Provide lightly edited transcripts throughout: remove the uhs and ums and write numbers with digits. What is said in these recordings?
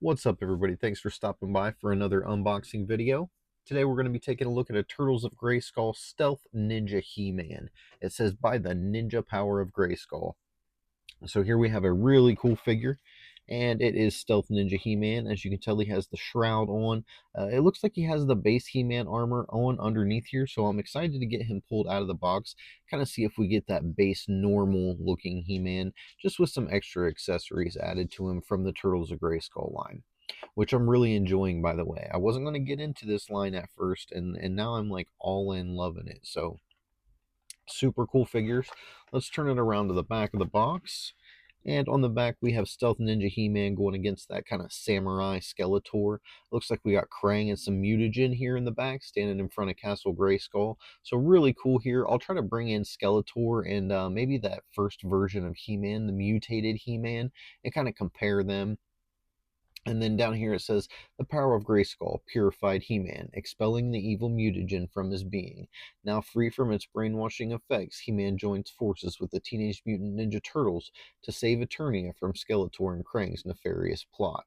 What's up, everybody? Thanks for stopping by for another unboxing video. Today we're going to be taking a look at a Turtles of Grayskull Stealth Ninja He-Man. It says, by the ninja power of Grayskull. So here we have a really cool figure, and it is Stealth Ninja He-Man. As you can tell, he has the shroud on. It looks like he has the base He-Man armor on underneath here, so I'm excited to get him pulled out of the box, kind of see if we get that base normal looking He-Man, just with some extra accessories added to him from the Turtles of Grayskull line, which I'm really enjoying, by the way. I wasn't going to get into this line at first, and now I'm like all in loving it. So super cool figures. Let's turn it around to the back of the box. And on the back, we have Stealth Ninja He-Man going against that kind of samurai Skeletor. Looks like we got Krang and some mutagen here in the back, standing in front of Castle Grayskull. So really cool here. I'll try to bring in Skeletor and maybe that first version of He-Man, the mutated He-Man, and kind of compare them. And then down here it says, the power of Grayskull, purified He-Man, expelling the evil mutagen from his being. Now free from its brainwashing effects, He-Man joins forces with the Teenage Mutant Ninja Turtles to save Eternia from Skeletor and Krang's nefarious plot.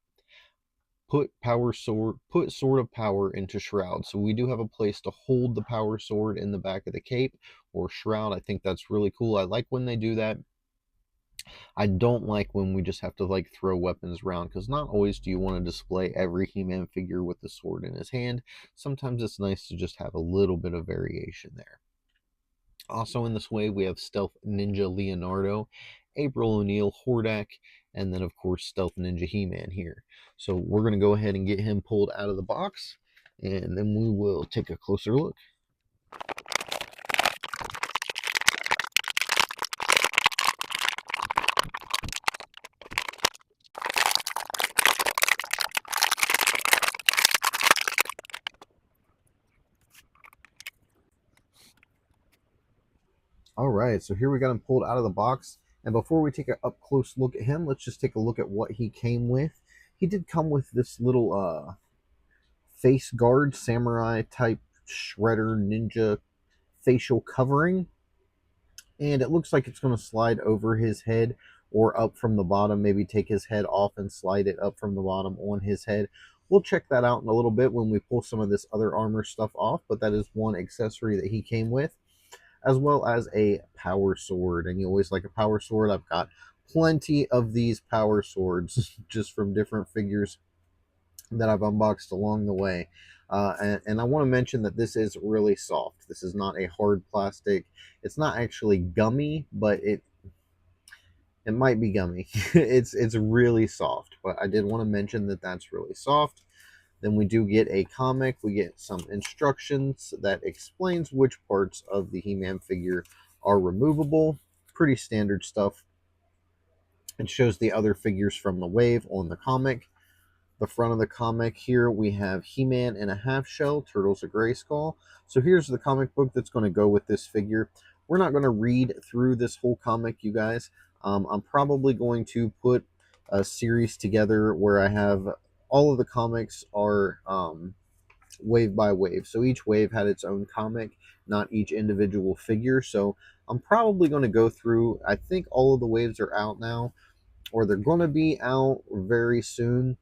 Put sword of power into shroud. So we do have a place to hold the power sword in the back of the cape or shroud. I think that's really cool. I like when they do that. I don't like when we just have to like throw weapons around, because not always do you want to display every He-Man figure with the sword in his hand. Sometimes it's nice to just have a little bit of variation there. Also in this wave, we have Stealth Ninja Leonardo, April O'Neil Hordak, and then of course Stealth Ninja He-Man here. So we're going to go ahead and get him pulled out of the box, and then we will take a closer look. All right, so here we got him pulled out of the box. And before we take an up close look at him, let's just take a look at what he came with. He did come with this little face guard, samurai type shredder ninja facial covering. And it looks like it's going to slide over his head or up from the bottom. Maybe take his head off and slide it up from the bottom on his head. We'll check that out in a little bit when we pull some of this other armor stuff off, but that is one accessory that he came with, as well as a power sword. And you always like a power sword. I've got plenty of these power swords just from different figures that I've unboxed along the way. And I want to mention that this is really soft. This is not a hard plastic. It's not actually gummy, but it might be gummy. It's really soft, but I did want to mention that that's really soft. Then we do get a comic. We get some instructions that explains which parts of the He-Man figure are removable. Pretty standard stuff. It shows the other figures from the wave on the comic. The front of the comic here, we have He-Man in a half shell, Turtles of Grayskull. So here's the comic book that's going to go with this figure. We're not going to read through this whole comic, you guys. I'm probably going to put a series together where I have all of the comics are wave by wave. So each wave had its own comic, not each individual figure. So I'm probably going to go through, I think all of the waves are out now, or they're going to be out very soon.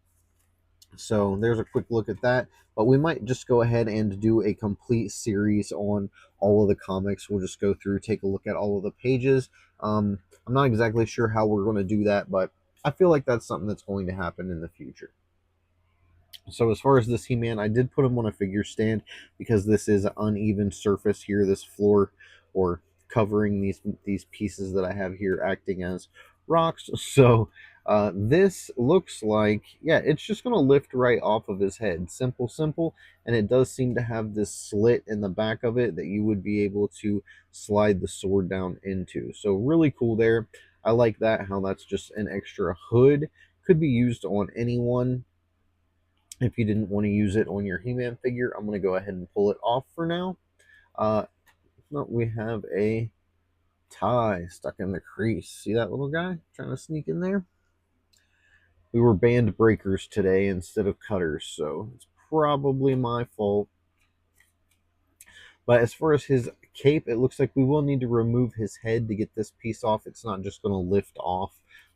So there's a quick look at that. But we might just go ahead and do a complete series on all of the comics. We'll just go through, take a look at all of the pages. I'm not exactly sure how we're going to do that, but I feel like that's something that's going to happen in the future. So as far as this He-Man, I did put him on a figure stand because this is an uneven surface here, this floor, or covering these pieces that I have here acting as rocks. So this looks like, yeah, it's just going to lift right off of his head. Simple. And it does seem to have this slit in the back of it that you would be able to slide the sword down into. So really cool there. I like that, how that's just an extra hood. Could be used on anyone. If you didn't want to use it on your He-Man figure, I'm going to go ahead and pull it off for now. We have a tie stuck in the crease. See that little guy trying to sneak in there? We were band breakers today instead of cutters, so it's probably my fault. But as far as his cape, it looks like we will need to remove his head to get this piece off. It's not just going to lift off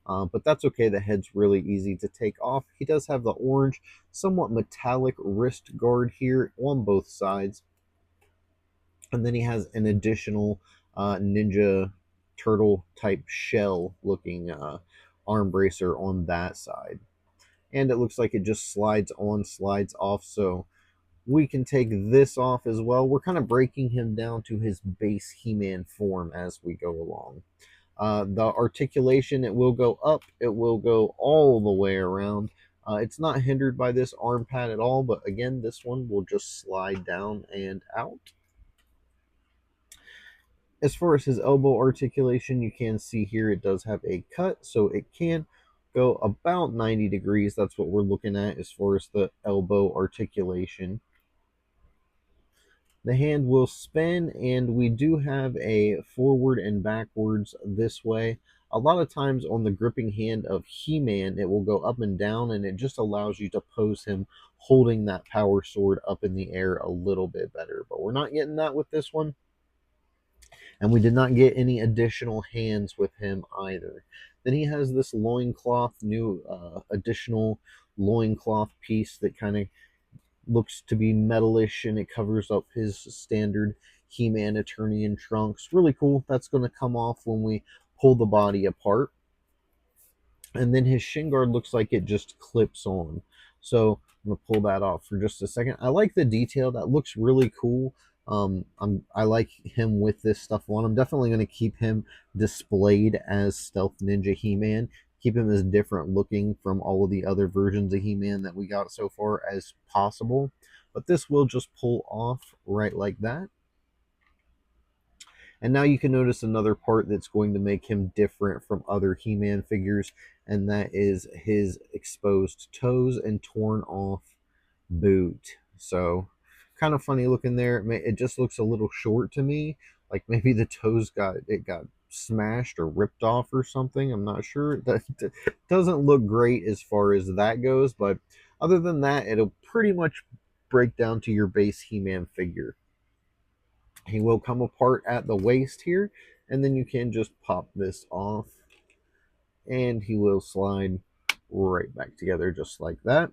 But that's okay. The head's really easy to take off. He does have the orange, somewhat metallic wrist guard here on both sides. And then he has an additional Ninja Turtle type shell looking arm bracer on that side. And it looks like it just slides on, slides off. So we can take this off as well. We're kind of breaking him down to his base He-Man form as we go along. The articulation, it will go up, it will go all the way around. It's not hindered by this arm pad at all, but again, this one will just slide down and out. As far as his elbow articulation, you can see here it does have a cut, so it can go about 90 degrees. That's what we're looking at as far as the elbow articulation. The hand will spin, and we do have a forward and backwards this way. A lot of times on the gripping hand of He-Man, it will go up and down, and it just allows you to pose him holding that power sword up in the air a little bit better. But we're not getting that with this one. And we did not get any additional hands with him either. Then he has this loincloth, new additional loincloth piece that kind of looks to be metalish, and it covers up his standard He-Man Eternian trunks. Really cool. That's going to come off when we pull the body apart. And then his shin guard looks like it just clips on. So I'm going to pull that off for just a second. I like the detail. That looks really cool. I like him with this stuff on. I'm definitely going to keep him displayed as Stealth Ninja He-Man. Keep him as different looking from all of the other versions of He-Man that we got so far as possible. But this will just pull off right like that. And now you can notice another part that's going to make him different from other He-Man figures, and that is his exposed toes and torn off boot. So kind of funny looking there. It just looks a little short to me. Like maybe the toes got smashed or ripped off or something. I'm not sure. That doesn't look great as far as that goes, but other than that, it'll pretty much break down to your base He-Man figure. He will come apart at the waist here, and then you can just pop this off, and he will slide right back together just like that.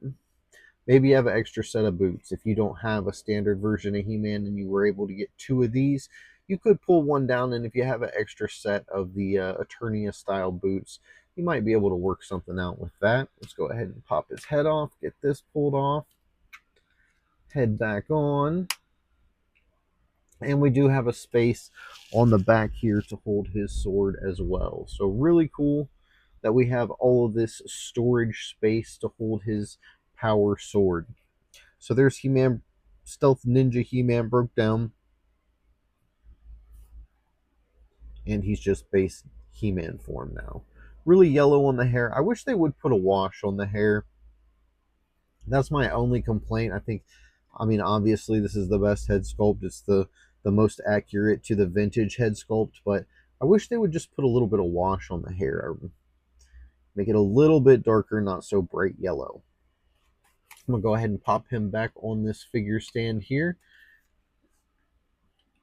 Maybe you have an extra set of boots. If you don't have a standard version of He-Man and you were able to get two of these, you could pull one down, and if you have an extra set of the Eternia style boots, you might be able to work something out with that. Let's go ahead and pop his head off, get this pulled off, head back on. And we do have a space on the back here to hold his sword as well. So really cool that we have all of this storage space to hold his power sword. So there's He-Man, Stealth Ninja He-Man broke down. And he's just base He-Man form now. Really yellow on the hair. I wish they would put a wash on the hair. That's my only complaint. I mean, obviously this is the best head sculpt. It's the most accurate to the vintage head sculpt, but I wish they would just put a little bit of wash on the hair. Make it a little bit darker, not so bright yellow. I'm going to go ahead and pop him back on this figure stand here.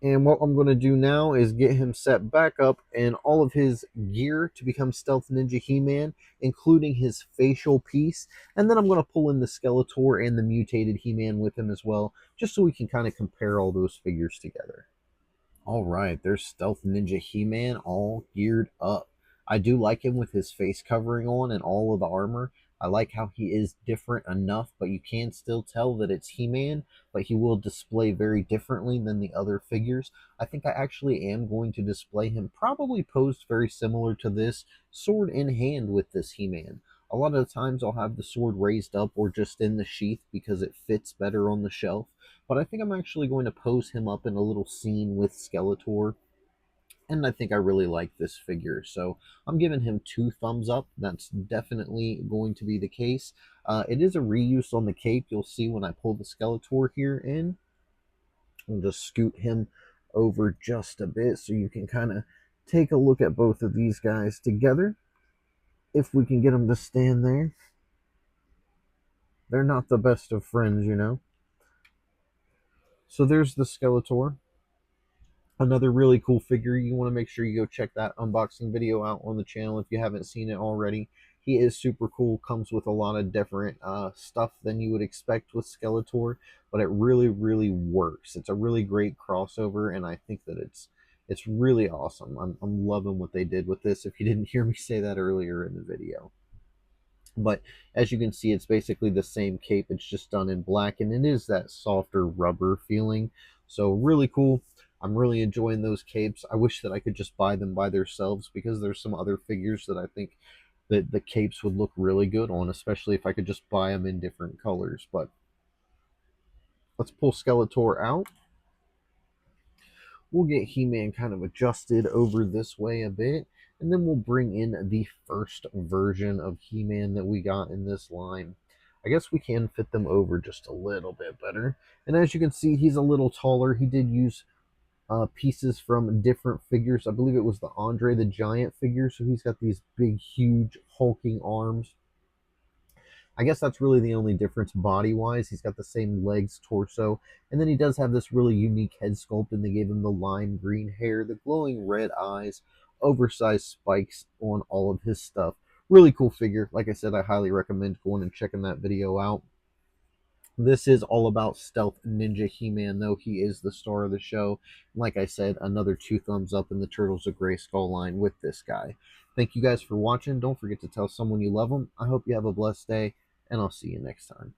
And what I'm going to do now is get him set back up and all of his gear to become Stealth Ninja He-Man, including his facial piece. And then I'm going to pull in the Skeletor and the mutated He-Man with him as well, just so we can kind of compare all those figures together. All right, there's Stealth Ninja He-Man all geared up. I do like him with his face covering on and all of the armor. I like how he is different enough, but you can still tell that it's He-Man, but he will display very differently than the other figures. I think I actually am going to display him probably posed very similar to this, sword in hand with this He-Man. A lot of the times I'll have the sword raised up or just in the sheath because it fits better on the shelf. But I think I'm actually going to pose him up in a little scene with Skeletor. And I think I really like this figure. So I'm giving him 2 thumbs up. That's definitely going to be the case. It is a reuse on the cape. You'll see when I pull the Skeletor here in. I'll just scoot him over just a bit so you can kind of take a look at both of these guys together. If we can get them to stand there. They're not the best of friends, you know. So there's the Skeletor. Another really cool figure. You want to make sure you go check that unboxing video out on the channel if you haven't seen it already. He is super cool, comes with a lot of different stuff than you would expect with Skeletor, but it really works. It's a really great crossover, and I think that it's really awesome. I'm loving what they did with this, if you didn't hear me say that earlier in the video. But as you can see, it's basically the same cape. It's just done in black, and it is that softer rubber feeling. So really cool. I'm really enjoying those capes. I wish that I could just buy them by themselves, because there's some other figures that I think that the capes would look really good on, especially if I could just buy them in different colors. But let's pull Skeletor out. We'll get He-Man kind of adjusted over this way a bit, and then we'll bring in the first version of He-Man that we got in this line. I guess we can fit them over just a little bit better. And as you can see, he's a little taller. He did use pieces from different figures. I believe it was the Andre the Giant figure, so he's got these big, huge, hulking arms. I guess that's really the only difference body wise. He's got the same legs, torso, and then he does have this really unique head sculpt, and they gave him the lime green hair, the glowing red eyes, oversized spikes on all of his stuff. Really cool figure. Like I said, I highly recommend going and checking that video out. This is all about Stealth Ninja He-Man, though. He is the star of the show. Like I said, another 2 thumbs up in the Turtles of Grayskull line with this guy. Thank you guys for watching. Don't forget to tell someone you love them. I hope you have a blessed day, and I'll see you next time.